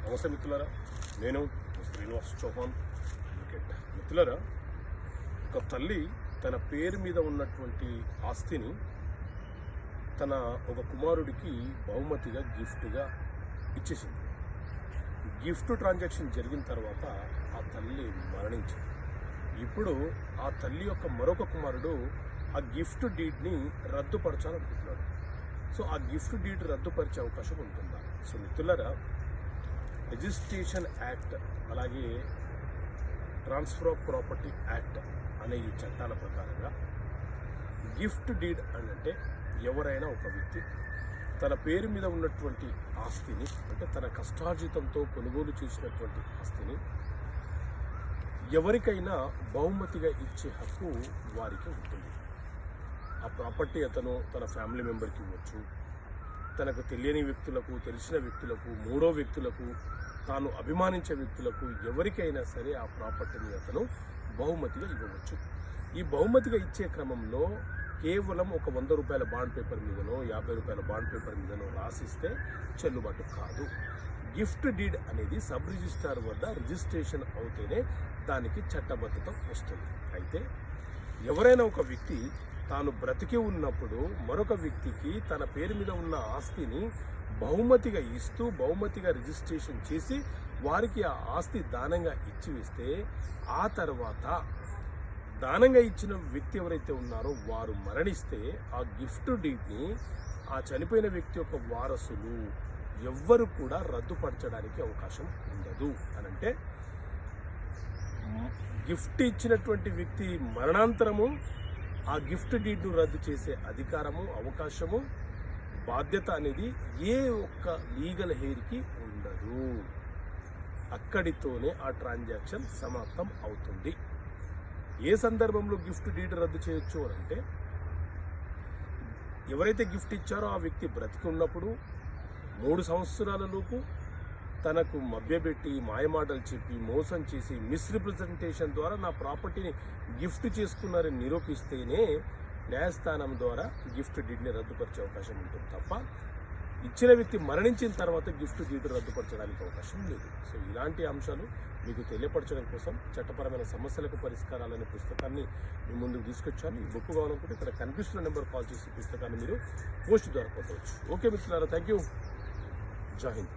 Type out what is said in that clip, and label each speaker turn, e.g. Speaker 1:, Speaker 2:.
Speaker 1: నమస్తే మిత్రులారా, నేను శ్రీనివాస్ చౌహాన్ వికెట్. మిత్రులారా, ఒక తల్లి తన పేరు మీద ఉన్నటువంటి ఆస్తిని తన ఒక కుమారుడికి బహుమతిగా గిఫ్ట్గా ఇచ్చేసింది. గిఫ్ట్ ట్రాన్సాక్షన్ జరిగిన తర్వాత ఆ తల్లి మరణించింది. ఇప్పుడు ఆ తల్లి యొక్క మరొక కుమారుడు ఆ గిఫ్ట్ డీడ్ని రద్దుపరచాలనుకుంటున్నాడు. సో ఆ గిఫ్ట్ డీడ్ రద్దుపరిచే అవకాశం ఉంటుందా? సో మిత్రులారా, రిజిస్ట్రేషన్ యాక్ట్ అలాగే ట్రాన్స్ఫర్ ఆఫ్ ప్రాపర్టీ యాక్ట్ అనే ఈ చట్టాల ప్రకారంగా గిఫ్ట్ డీడ్ అంటే ఎవరైనా ఒక వ్యక్తి తన పేరు మీద ఉన్నటువంటి ఆస్తిని, అంటే తన కష్టార్జితంతో కొనుగోలు చేసినటువంటి ఆస్తిని ఎవరికైనా బహుమతిగా ఇచ్చే హక్కు వారికి ఉంటుంది. ఆ ప్రాపర్టీ అతను తన ఫ్యామిలీ మెంబర్కి ఇవ్వచ్చు, తనకు తెలియని వ్యక్తులకు, తెలిసిన వ్యక్తులకు, మూడో వ్యక్తులకు, తాను అభిమానించే వ్యక్తులకు, ఎవరికైనా సరే ఆ ప్రాపర్టీని అతను బహుమతిగా ఇవ్వవచ్చు. ఈ బహుమతిగా ఇచ్చే క్రమంలో కేవలం ఒక 100 రూపాయల బాండ్ పేపర్ మీదనో 50 రూపాయల బాండ్ పేపర్ మీదనో రాసిస్తే చెల్లుబాటు కాదు. గిఫ్ట్ డీడ్ అనేది సబ్ రిజిస్ట్రార్ వద్ద రిజిస్ట్రేషన్ అవుతేనే దానికి చట్టబద్ధత వస్తుంది. అయితే ఎవరైనా ఒక వ్యక్తి తాను బ్రతికి ఉన్నప్పుడు మరొక వ్యక్తికి తన పేరు మీద ఉన్న ఆస్తిని బహుమతిగా ఇస్తూ బహుమతిగా రిజిస్ట్రేషన్ చేసి వారికి ఆ ఆస్తి దానంగా ఇచ్చివేస్తే ఆ తర్వాత దానంగా ఇచ్చిన వ్యక్తి ఎవరైతే ఉన్నారో వారు మరణిస్తే ఆ గిఫ్ట్ డీడ్ని ఆ చనిపోయిన వ్యక్తి యొక్క వారసులు ఎవ్వరు కూడా రద్దుపరచడానికి అవకాశం ఉండదు. అనంటే గిఫ్ట్ ఇచ్చినటువంటి వ్యక్తి మరణాంతరము ఆ గిఫ్ట్ డీడ్ను రద్దు చేసే అధికారము, అవకాశము, బాధ్యత అనేది ఏ ఒక్క లీగల్ హెయిర్కి ఉండదు. అక్కడితోనే ఆ ట్రాన్సాక్షన్ సమాప్తం అవుతుంది. ఏ సందర్భంలో గిఫ్ట్ డీడ్ రద్దు చేయొచ్చు అంటే, ఎవరైతే గిఫ్ట్ ఇచ్చారో ఆ వ్యక్తి బ్రతికి ఉన్నప్పుడు 3 సంవత్సరాలలోపు తనకు మభ్యపెట్టి, మాయమాటలు చెప్పి, మోసం చేసి, మిస్రిప్రజెంటేషన్ ద్వారా నా ప్రాపర్టీని గిఫ్ట్ చేసుకున్నారని నిరూపిస్తేనే న్యాయస్థానం ద్వారా గిఫ్ట్ డీడ్ని రద్దుపరిచే అవకాశం ఉంటుంది తప్ప ఇచ్చిన వ్యక్తి మరణించిన తర్వాత గిఫ్ట్ డీడ్ రద్దుపరచడానికి అవకాశం లేదు. సో ఇలాంటి అంశాలు మీకు తెలియపరచడం కోసం చట్టపరమైన సమస్యలకు పరిష్కారాలనే పుస్తకాన్ని మీ ముందుకు తీసుకొచ్చాను. ఈ బుక్ కావాలనుకుంటే ఇక్కడ కనిపిస్తున్న నెంబర్ కాల్ చేసి పుస్తకాన్ని మీరు పోస్ట్ ద్వారా పొందవచ్చు. ఓకే మిత్రులారా, థ్యాంక్ యూ. జై హింద్.